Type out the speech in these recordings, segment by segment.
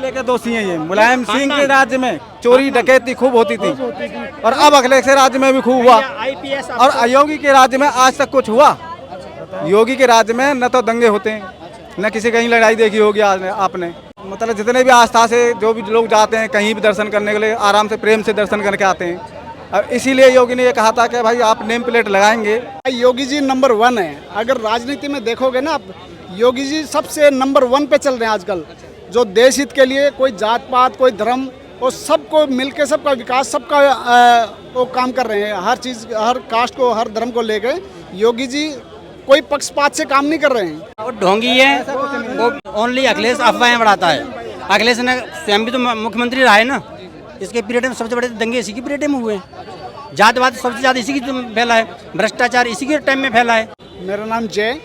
घोटाले के दोषी हैं ये। मुलायम सिंह के राज्य में चोरी डकैती खूब होती थी और अब अखिलेश के राज्य में भी खूब हुआ। और योगी के राज्य में आज तक कुछ हुआ? योगी के राज्य में न तो दंगे होते हैं, न किसी कहीं लड़ाई देखी होगी आपने। मतलब जितने भी आस्था से जो भी लोग जाते हैं कहीं भी दर्शन करने के लिए आराम से प्रेम से दर्शन करके आते हैं। और इसीलिए योगी ने ये कहा था कि भाई आप नेम प्लेट लगाएंगे। योगी जी नंबर 1 है। अगर राजनीति में देखोगे ना आप, योगी जी सबसे नंबर 1 पे चल रहे हैं आजकल। जो देश हित के लिए कोई जात पात कोई धर्म और सबको मिलके सबका विकास सबका वो काम कर रहे हैं। हर चीज़ हर कास्ट को हर धर्म को लेके योगी जी कोई पक्षपात से काम नहीं कर रहे हैं। वो ढोंगी है, वो ओनली अखिलेश अफवाहें बढ़ाता है। अखिलेश ने स्वयं भी तो मुख्यमंत्री रहा है ना, इसके पीरियड में सबसे बड़े दंगे इसी के पीरियड में हुए हैं। जातवाद सबसे ज़्यादा इसी की फैला है, भ्रष्टाचार इसी के टाइम में फैला है। मेरा नाम जय।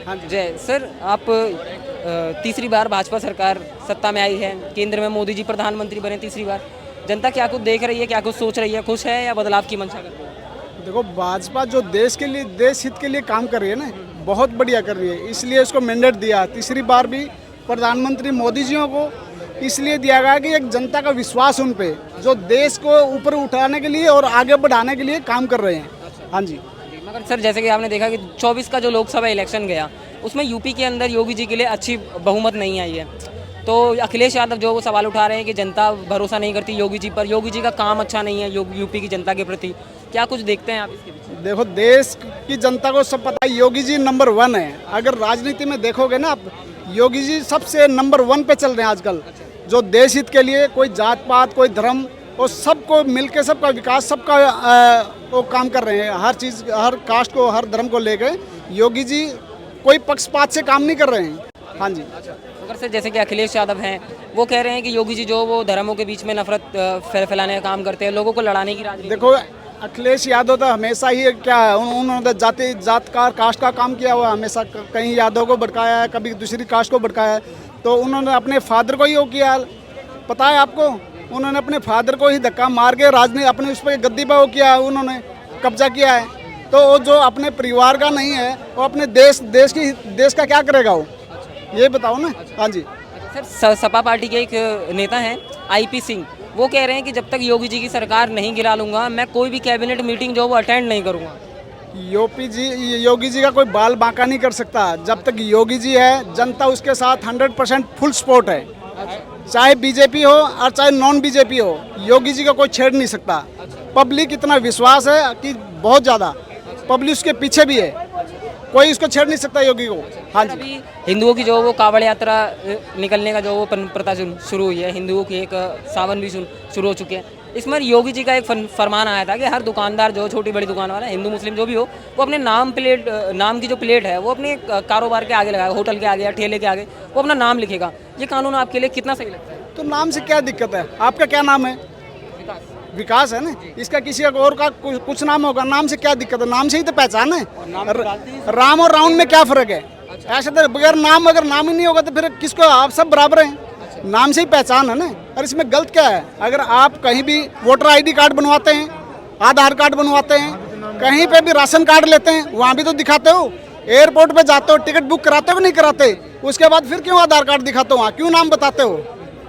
हाँ जय सर, आप तीसरी बार भाजपा सरकार सत्ता में आई है, केंद्र में मोदी जी प्रधानमंत्री बने तीसरी बार। जनता क्या कुछ देख रही है, क्या कुछ सोच रही है, खुश है या बदलाव की मंशा कर रही है? देखो, भाजपा जो देश के लिए देश हित के लिए काम कर रही है ना, बहुत बढ़िया कर रही है। इसलिए इसको मैंडेट दिया तीसरी बार भी प्रधानमंत्री मोदी जी को इसलिए दिया गया कि एक जनता का विश्वास उन पे, जो देश को ऊपर उठाने के लिए और आगे बढ़ाने के लिए काम कर रहे हैं। हाँ जी। मगर सर जैसे कि आपने देखा कि 24 का जो लोकसभा इलेक्शन गया उसमें यूपी के अंदर योगी जी के लिए अच्छी बहुमत नहीं आई है। तो अखिलेश यादव जो वो सवाल उठा रहे हैं कि जनता भरोसा नहीं करती योगी जी पर, योगी जी का काम अच्छा नहीं है यूपी की जनता के प्रति, क्या कुछ देखते हैं आप इसके पीछे? देखो, देश की जनता को सब पता है योगी जी नंबर 1 है। अगर राजनीति में देखोगे ना आप, योगी जी सबसे नंबर 1 पे चल रहे हैं आजकल। जो देश हित के लिए कोई जात पात कोई धर्म और सबको मिलके सबका विकास सबका वो काम कर रहे हैं। हर चीज़ हर कास्ट को हर धर्म को लेकर योगी जी कोई पक्षपात से काम नहीं कर रहे हैं। हाँ जी। मगर सर जैसे कि अखिलेश यादव हैं, वो कह रहे हैं कि योगी जी जो वो धर्मों के बीच में नफरत फैलाने का काम करते हैं, लोगों को लड़ाने की राजनीति। देखो, अखिलेश यादव तो हमेशा ही क्या है, उन्होंने जात का कास्ट का काम किया हुआ। हमेशा कहीं यादव को भड़काया है, कभी दूसरी कास्ट को भड़काया है। तो उन्होंने अपने फादर को ही वो किया, पता है आपको, उन्होंने अपने फादर को ही धक्का मार के राजनीति अपने उस पर गद्दी पर वो किया, उन्होंने कब्जा किया है। तो वो जो अपने परिवार का नहीं है वो अपने देश का क्या करेगा वो, ये बताओ ना। हाँ जी। सर सपा पार्टी के एक नेता हैं IP सिंह, वो कह रहे हैं कि जब तक योगी जी की सरकार नहीं गिरा लूँगा मैं कोई भी कैबिनेट मीटिंग जो वो अटेंड नहीं करूँगा। योगी जी का कोई बाल बांका नहीं कर सकता। जब तक योगी जी है, जनता उसके साथ 100% फुल सपोर्ट है। चाहे बीजेपी हो और चाहे नॉन बीजेपी हो, योगी जी का कोई छेड़ नहीं सकता। पब्लिक इतना विश्वास है कि बहुत ज़्यादा पब्लिक उसके पीछे भी है, कोई इसको छेड़ नहीं सकता योगी को। हाँ जी। अभी हिंदुओं की जो वो कावड़ यात्रा निकलने का जो वो प्रथा शुरू हुई है, हिंदुओं की एक सावन भी शुरू हो चुके हैं। इसमें योगी जी का एक फरमान आया था कि हर दुकानदार जो छोटी बड़ी दुकान वाला हिंदू मुस्लिम जो भी हो, वो अपने नाम की जो प्लेट है वो अपने कारोबार के आगे लगाएगा, होटल के आगे या ठेले के आगे वो अपना नाम लिखेगा। ये कानून आपके लिए कितना सही लगता है? तो नाम से क्या दिक्कत है? आपका क्या नाम है? विकास है ना। इसका किसी और का कुछ नाम होगा, नाम से क्या दिक्कत है? नाम से ही तो पहचान है। राम और रावण में क्या फर्क है? ऐसे तो बगैर नाम, अगर नाम ही नहीं होगा तो फिर किसको, आप सब बराबर हैं। नाम से ही पहचान है ना। और इसमें गलत क्या है? अगर आप कहीं भी वोटर ID कार्ड बनवाते हैं, आधार कार्ड बनवाते हैं, कहीं पे भी राशन कार्ड लेते हैं, वहाँ भी तो दिखाते हो। एयरपोर्ट पे जाते हो, टिकट बुक कराते हो कि नहीं कराते? उसके बाद फिर क्यों आधार कार्ड दिखाते हो? वहाँ क्यों नाम बताते हो?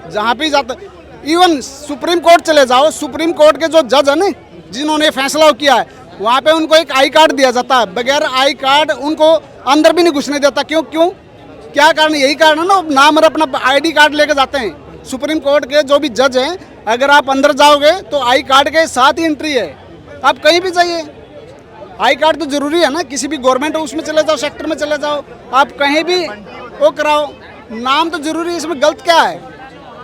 जहाँ भी जाते, इवन सुप्रीम कोर्ट चले जाओ, सुप्रीम कोर्ट के जो जज है ना, जिन्होंने फैसला किया है, वहाँ पे उनको एक I कार्ड दिया जाता है। बगैर I कार्ड उनको अंदर भी नहीं घुसने देता। क्यों? क्या कारण? यही कारण है ना, नाम और अपना ID कार्ड लेके जाते हैं। सुप्रीम कोर्ट के जो भी जज हैं, अगर आप अंदर जाओगे तो I कार्ड के साथ ही एंट्री है। आप कहीं भी जाइए, I कार्ड तो जरूरी है ना। किसी भी गवर्नमेंट उसमें चले जाओ, सेक्टर में चले जाओ, आप कहीं भी वो कराओ, नाम तो जरूरी है। इसमें गलत क्या है?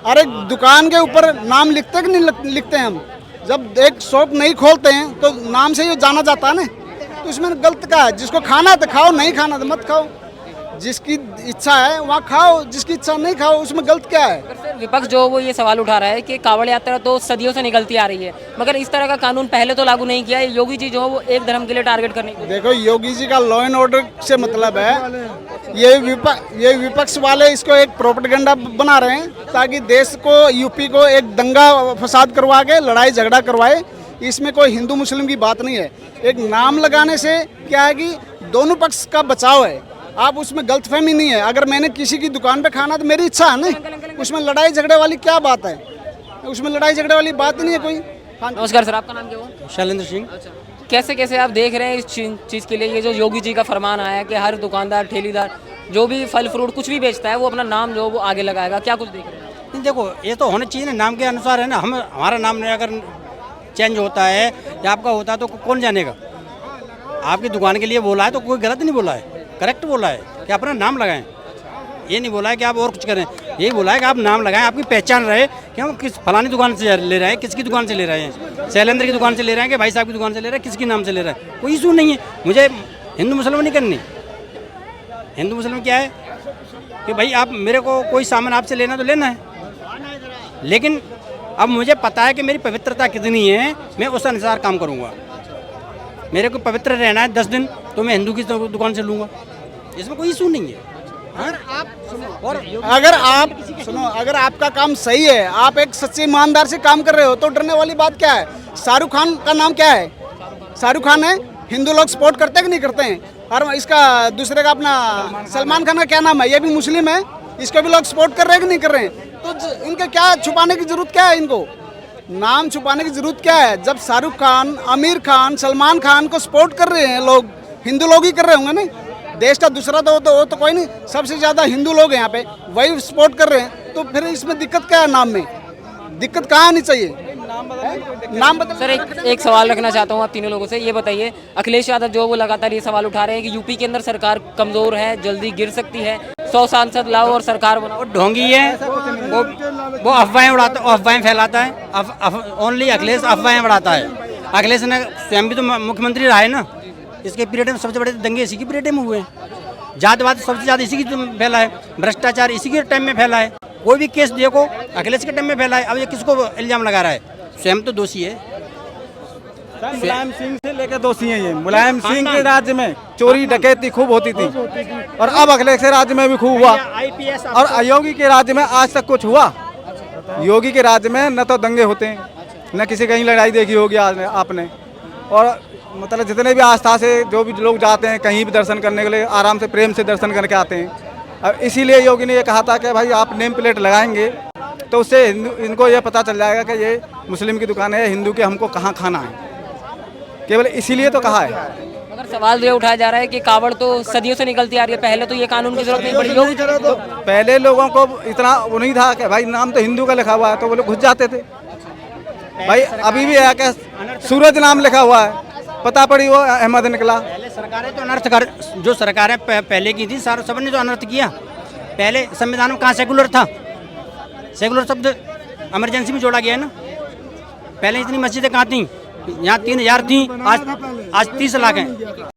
अरे दुकान के ऊपर नाम लिखते कि नहीं लिखते हैं हम? जब एक शॉप नहीं खोलते हैं तो नाम से ही जाना जाता है ना। तो इसमें गलत क्या है? जिसको खाना है तो खाओ, नहीं खाना तो मत खाओ। जिसकी इच्छा है वहाँ खाओ, जिसकी इच्छा नहीं खाओ, उसमें गलत क्या है? सर विपक्ष जो वो ये सवाल उठा रहा है कि कावड़ यात्रा तो सदियों से निकलती आ रही है, मगर इस तरह का कानून पहले तो लागू नहीं किया है। योगी जी जो वो एक धर्म के लिए टारगेट करने की। देखो, योगी जी का लॉ एंड ऑर्डर से मतलब है। ये विपक्ष वाले इसको एक प्रोपेगेंडा बना रहे हैं ताकि देश को, यूपी को एक दंगा फसाद करवा के लड़ाई झगड़ा करवाए। इसमें कोई हिंदू मुस्लिम की बात नहीं है। एक नाम लगाने से क्या है कि दोनों पक्ष का बचाव है। आप उसमें गलतफहमी नहीं है। अगर मैंने किसी की दुकान पे खाना तो मेरी इच्छा है ना, उसमें लड़ाई झगड़े वाली क्या बात है? उसमें लड़ाई झगड़े वाली बात ही नहीं है कोई। हाँ, नमस्कार सर, आपका नाम क्या हुआ? शैलेंद्र सिंह। कैसे कैसे आप देख रहे हैं इस चीज़ के लिए, ये जो योगी जी का फरमान आया है कि हर दुकानदार ठेलीदार जो भी फल फ्रूट कुछ भी बेचता है वो अपना नाम जो वो आगे लगाएगा, क्या कुछ देख रहे हैं? नहीं, देखो ये तो होना चाहिए ना, नाम के अनुसार है ना। हमारा नाम नहीं अगर चेंज होता है या आपका होता है तो कौन जानेगा? आपकी दुकान के लिए बोला है तो कोई गलत नहीं बोला है, करेक्ट बोला है कि अपना नाम लगाएं। ये नहीं बोला है कि आप और कुछ करें, यही बोला है कि आप नाम लगाएं, आपकी पहचान रहे कि हम किस फलानी दुकान से ले रहे हैं, किसकी दुकान से ले रहे हैं, शैलेंद्र की दुकान से ले रहे हैं कि भाई साहब की दुकान से ले रहे हैं, किसके नाम से ले रहे हैं, कोई इशू नहीं है। मुझे हिंदू मुसलमान नहीं करनी। हिंदू मुसलमान क्या है कि भाई आप मेरे को कोई सामान आपसे लेना तो लेना है, लेकिन अब मुझे पता है कि मेरी पवित्रता कितनी है, मैं उस अनुसार काम करूँगा। मेरे को पवित्र रहना है 10 दिन तो मैं हिंदू की दुकान से लूँगा, इसमें कोई इशू नहीं है। और अगर आप सुनो, अगर आपका काम सही है, आप एक सच्चे ईमानदार से काम कर रहे हो तो डरने वाली बात क्या है? शाहरुख खान का नाम क्या है? शाहरुख खान है, हिंदू लोग सपोर्ट करते हैं कि नहीं करते हैं? और इसका दूसरे का अपना सलमान खान का क्या नाम है? ये भी मुस्लिम है, इसको भी लोग सपोर्ट कर रहे हैं कि नहीं कर रहे हैं? तो इनके क्या छुपाने की जरूरत क्या है? इनको नाम छुपाने की जरूरत क्या है? जब शाहरुख खान, आमिर खान, सलमान खान को सपोर्ट कर रहे हैं लोग, हिंदू लोग ही कर रहे होंगे ना, देश का दूसरा तो कोई नहीं, सबसे ज़्यादा हिंदू लोग हैं यहाँ पे, वही सपोर्ट कर रहे हैं, तो फिर इसमें दिक्कत क्या है? नाम में दिक्कत कहाँ आनी चाहिए? नाम बदल। सर एक सवाल रखना चाहता हूँ आप तीनों लोगों से, ये बताइए अखिलेश यादव जो वो लगातार ये सवाल उठा रहे हैं कि यूपी के अंदर सरकार कमज़ोर है, जल्दी गिर सकती है, 100 सांसद लाओ और सरकार बनाओ। ढोंगी है, वो अफवाहें उड़ाता, अफवाहें फैलाता है। ओनली अखिलेश अफवाहें उड़ाता है। अखिलेश ने स्वयं भी तो मुख्यमंत्री रहा है ना, इसके पीरियड में सबसे बड़े दंगे इसी के पीरियड में हुए हैं। जातवाद सबसे ज़्यादा इसी की फैला है, भ्रष्टाचार इसी के टाइम में फैला है। कोई भी केस देखो अखिलेश के टाइम में फैला है। अब ये किसको इल्जाम लगा रहा है? स्वयं तो दोषी है। मुलायम सिंह से लेकर दोषी हैं ये। मुलायम सिंह के राज्य में चोरी डकैती खूब होती थी और अब अखिलेश के राज्य में भी खूब हुआ। और योगी के राज्य में आज तक कुछ हुआ? योगी के राज्य में न तो दंगे होते हैं, न किसी कहीं लड़ाई देखी होगी आज आपने। और मतलब जितने भी आस्था से जो भी लोग जाते हैं कहीं भी दर्शन करने के लिए, आराम से प्रेम से दर्शन करके आते हैं। और इसीलिए योगी ने ये कहा था कि भाई आप नेम प्लेट लगाएंगे तो उससे इनको ये पता चल जाएगा कि ये मुस्लिम की दुकान है, हिंदू के हमको कहाँ खाना है। केवल इसीलिए तो कहा है। मगर सवाल ये उठाया जा रहा है कि कावड़ तो सदियों से निकलती आ रही है, पहले तो ये कानून की जरूरत नहीं पड़ी। तो पहले लोगों को इतना वो नहीं था कि भाई नाम तो हिंदू का लिखा हुआ है तो वो लोग घुस जाते थे। भाई अभी भी है कि सूरज नाम लिखा हुआ है, पता पड़ी वो अहमद निकला। पहले सरकारें तो अनर्थ कर, जो सरकारें पहले की थी सारा सबने तो अनर्थ किया। पहले संविधान में कहाँ सेकुलर था? सेकुलर शब्द इमरजेंसी में जोड़ा गया है ना। पहले इतनी मस्जिदें कहाँ थी? यहाँ 3000 थी, आज 30 लाख हैं।